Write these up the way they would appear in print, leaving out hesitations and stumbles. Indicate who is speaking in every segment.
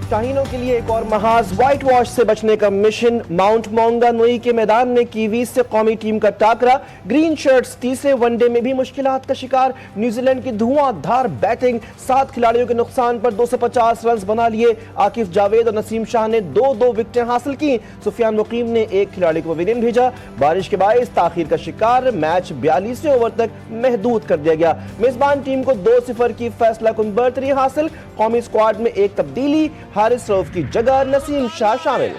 Speaker 1: شاہینوں کے لیے ایک اور محاذ، وائٹ واش سے بچنے کا مشن۔ ماؤنٹ مونگا نوئی کے میدان میں کیویز سے قومی ٹیم کا ٹاکرا، گرین شرٹس تیسرے ون ڈے میں بھی مشکلات کا شکار۔ نیوزی لینڈ کی دھواں دھار بیٹنگ، 7 کھلاڑیوں کے نقصان پر 250 رنز بنا لیے۔ عاکف جاوید اور نسیم شاہ نے 2 وکٹیں حاصل کی۔ سفیان مقیم نے 1 کھلاڑی کو پویلین بھیجا۔ بارش کے باعث تاخیر کا شکار، میچ 42ویں اوور تک محدود کر دیا گیا۔ میزبان ٹیم کو 2-0 کی فیصلہ کن برتری حاصل۔ قومی اسکواڈ میں ایک تبدیلی، حارث رؤف کی جگہ نسیم شاہ شامل۔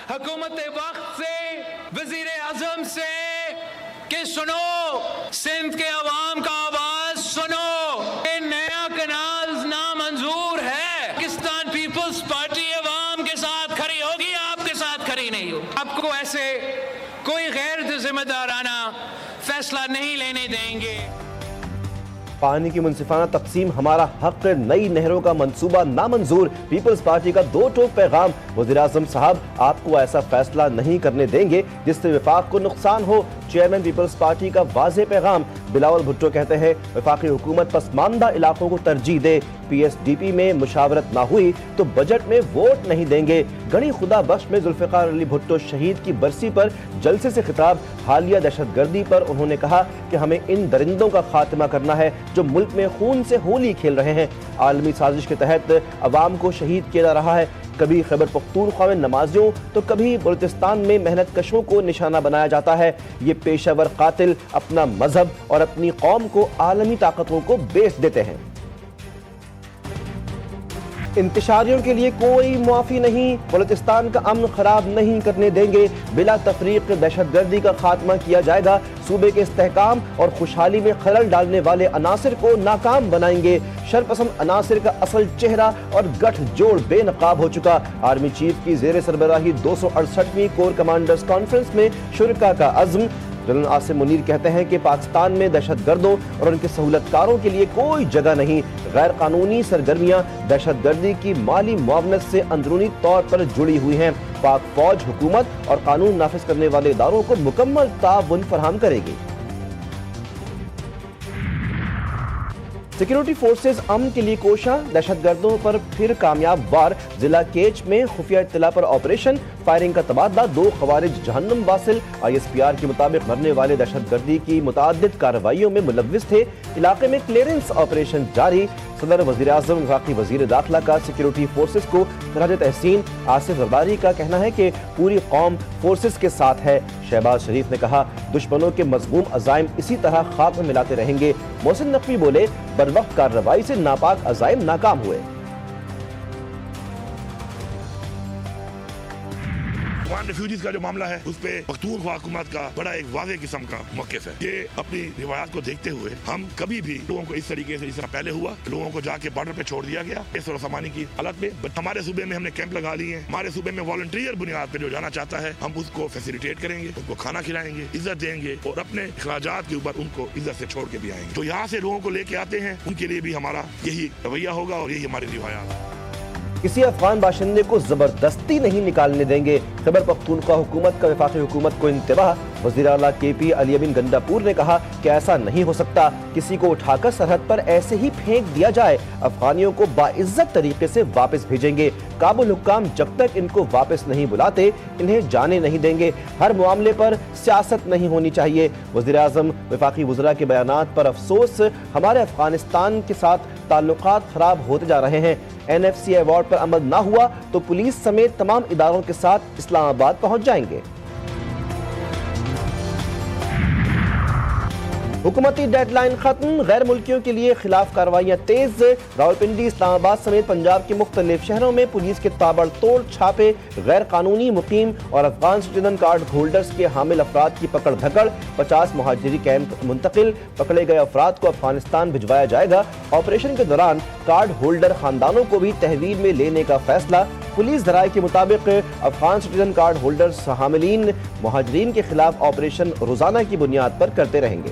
Speaker 2: حکومت وقت سے، وزیر اعظم سے کہ سنو سندھ کے عوام کا آواز سنو، یہ نیا کنال نامنظور ہے۔ پاکستان پیپلز پارٹی عوام کے ساتھ کھڑی ہوگی، آپ کے ساتھ کھڑی نہیں ہوگی۔ آپ کو ایسے کوئی غیر ذمہ دارانہ فیصلہ نہیں لینے دیں گے۔
Speaker 1: پانی کی منصفانہ تقسیم ہمارا حق، نئی نہروں کا منصوبہ نامنظور، پیپلز پارٹی کا 2 ٹوک پیغام۔ وزیراعظم صاحب آپ کو ایسا فیصلہ نہیں کرنے دیں گے جس سے وفاق کو نقصان ہو، چیئرمین پیپلز پارٹی کا واضح پیغام۔ بلاول بھٹو کہتے ہیں وفاقی حکومت پسماندہ علاقوں کو ترجیح دے، پی ایس ڈی پی میں مشاورت نہ ہوئی تو بجٹ میں ووٹ نہیں دیں گے۔ گڑھی خدا بخش میں ذوالفقار علی بھٹو شہید کی برسی پر جلسے سے خطاب، حالیہ دہشت گردی پر انہوں نے کہا کہ ہمیں ان درندوں کا خاتمہ کرنا ہے جو ملک میں خون سے ہولی کھیل رہے ہیں۔ عالمی سازش کے تحت عوام کو شہید کیا جا رہا ہے، کبھی خیبر پختونخوا میں نمازیوں تو کبھی بلوچستان میں محنت کشوں کو نشانہ بنایا جاتا ہے۔ یہ پیشہ ور قاتل اپنا مذہب اور اپنی قوم کو عالمی طاقتوں کو بیچ دیتے ہیں۔ انتشاریوں کے لیے کوئی معافی نہیں، بلوچستان کا امن خراب نہیں کرنے دیں گے، بلا تفریق دہشت گردی کا خاتمہ کیا جائے گا، صوبے کے استحکام اور خوشحالی میں خلل ڈالنے والے عناصر کو ناکام بنائیں گے۔ شرپسند عناصر کا اصل چہرہ اور گٹھ جوڑ بے نقاب ہو چکا۔ آرمی چیف کی زیر سربراہی 268ویں کور کمانڈرز کانفرنس میں شرکا کا عزم۔ جنرل عاصم منیر کہتے ہیں کہ پاکستان میں دہشت گردوں اور ان کے سہولت کاروں کے لیے کوئی جگہ نہیں۔ غیر قانونی سرگرمیاں دہشت گردی کی مالی معاونت سے اندرونی طور پر جڑی ہوئی ہیں۔ پاک فوج حکومت اور قانون نافذ کرنے والے اداروں کو مکمل تعاون فراہم کرے گی۔ سیکیورٹی فورسز امن کے لیے کوشاں، دہشت گردوں پر پھر کامیاب وار۔ ضلع کیچ میں خفیہ اطلاع پر آپریشن، فائرنگ کا تبادلہ، 2 خوارج جہنم واصل۔ آئی ایس پی آر کے مطابق مرنے والے دہشت گردی کی متعدد کارروائیوں میں ملوث تھے۔ علاقے میں کلیئرنس آپریشن جاری۔ صدر وزیر اعظم وفاقی وزیر داخلہ کا سیکیورٹی فورسز کو خراج تحسین۔ آصف زرداری کا کہنا ہے کہ پوری قوم فورسز کے ساتھ ہے۔ شہباز شریف نے کہا دشمنوں کے مذموم عزائم اسی طرح خاک میں ملاتے رہیں گے۔ محسن نقوی بولے بروقت کارروائی سے ناپاک عزائم ناکام ہوئے۔
Speaker 3: ریفیوجیز کا جو معاملہ ہے اس پہ پختونخوا حکومت کا بڑا ایک واضح قسم کا موقف ہے۔ یہ اپنی روایات کو دیکھتے ہوئے ہم کبھی بھی لوگوں کو اس طریقے سے، جس طرح پہلے ہوا لوگوں کو جا کے بارڈر پہ چھوڑ دیا گیا اس سامانی کی حالت میں، ہمارے صوبے میں ہم نے کیمپ لگا لیے ہیں۔ ہمارے صوبے میں والنٹیئر بنیاد پہ جو جانا چاہتا ہے ہم اس کو فیسیلیٹیٹ کریں گے، ان کو کھانا کھلائیں گے، عزت دیں گے اور اپنے اخراجات کے اوپر ان کو عزت سے چھوڑ کے بھی آئیں گے۔ تو یہاں سے لوگوں کو لے کے آتے ہیں ان کے لیے بھی ہمارا یہی رویہ ہوگا اور یہی ہماری روایات۔
Speaker 1: کسی افغان باشندے کو زبردستی نہیں نکالنے دیں گے، خیبر پختونخوا حکومت کا وفاقی حکومت کو انتباہ۔ وزیر اعلیٰ کے پی علی امین گنڈاپور نے کہا کہ ایسا نہیں ہو سکتا، کسی کو اٹھا کر سرحد پر ایسے ہی پھینک دیا جائے، افغانیوں کو باعزت طریقے سے واپس بھیجیں گے۔ کابل حکام جب تک ان کو واپس نہیں بلاتے انہیں جانے نہیں دیں گے، ہر معاملے پر سیاست نہیں ہونی چاہیے۔ وزیر اعظم وفاقی وزراء کے بیانات پر افسوس، ہمارے افغانستان کے ساتھ تعلقات خراب ہوتے جا رہے ہیں، این ایف سی ایوارڈ پر عمل نہ ہوا تو پولیس سمیت تمام اداروں کے ساتھ اسلام آباد پہنچ جائیں گے۔ حکومتی ڈیڈ لائن ختم، غیر ملکیوں کے لیے خلاف کارروائیاں تیز۔ راولپنڈی، اسلام آباد سمیت پنجاب کے مختلف شہروں میں پولیس کے تابڑ توڑ چھاپے، غیر قانونی مقیم اور افغان سٹیزن کارڈ ہولڈرز کے حامل افراد کی پکڑ دھکڑ، 50 مہاجری کیمپ منتقل، پکڑے گئے افراد کو افغانستان بھجوایا جائے گا۔ آپریشن کے دوران کارڈ ہولڈر خاندانوں کو بھی تحویل میں لینے کا فیصلہ۔ پولیس ذرائع کے مطابق افغان سٹیزن کارڈ ہولڈرز حاملین مہاجرین کے خلاف آپریشن روزانہ کی بنیاد پر کرتے رہیں گے۔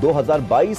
Speaker 1: 2022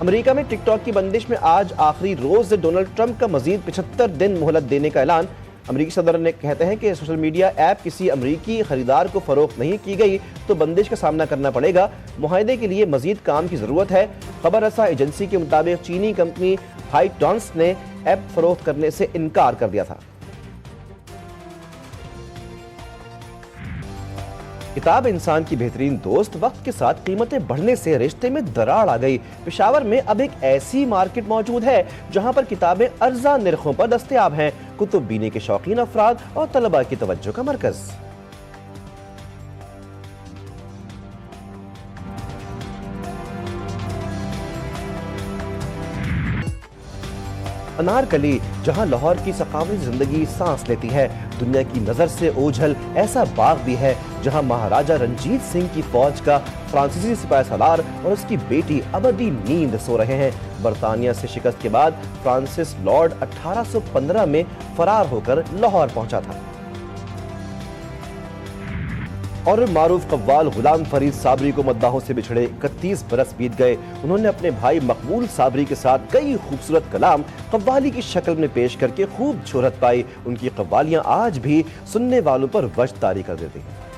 Speaker 1: امریکہ میں ٹک ٹاک کی بندش میں آج آخری روز ڈونلڈ ٹرمپ کا مزید 75 دن مہلت دینے کا اعلان۔ امریکی صدر نے کہتے ہیں کہ سوشل میڈیا ایپ کسی امریکی خریدار کو فروخت نہیں کی گئی تو بندش کا سامنا کرنا پڑے گا۔ معاہدے کے لیے مزید کام کی ضرورت ہے۔ خبر رساں ایجنسی کے مطابق چینی کمپنی ہائی ٹانس نے ایپ فروخت کرنے سے انکار کر دیا تھا۔ کتاب انسان کی بہترین دوست وقت کے ساتھ قیمتیں بڑھنے سے رشتے میں دراڑ آ گئی۔ پشاور میں اب ایک ایسی مارکیٹ موجود ہے جہاں پر کتابیں ارزاں نرخوں پر دستیاب ہیں۔ کتب بینی کے شوقین افراد اور طلباء کی توجہ کا مرکز۔ انارکلی، جہاں لاہور کی ثقافتی زندگی سانس لیتی ہے، دنیا کی نظر سے اوجھل ایسا باغ بھی ہے جہاں مہاراجہ رنجیت سنگھ کی فوج کا فرانسیسی سپاہ سالار اور اس کی بیٹی ابدی نیند سو رہے ہیں۔ برطانیہ سے شکست کے بعد فرانسس لارڈ 1815 میں فرار ہو کر لاہور پہنچا تھا۔ اور معروف قوال غلام فرید صابری کو مداحوں سے بچھڑے 31 برس بیت گئے۔ انہوں نے اپنے بھائی مقبول صابری کے ساتھ کئی خوبصورت کلام قوالی کی شکل میں پیش کر کے خوب شہرت پائی۔ ان کی قوالیاں آج بھی سننے والوں پر وجد طاری کر دیتی ہیں۔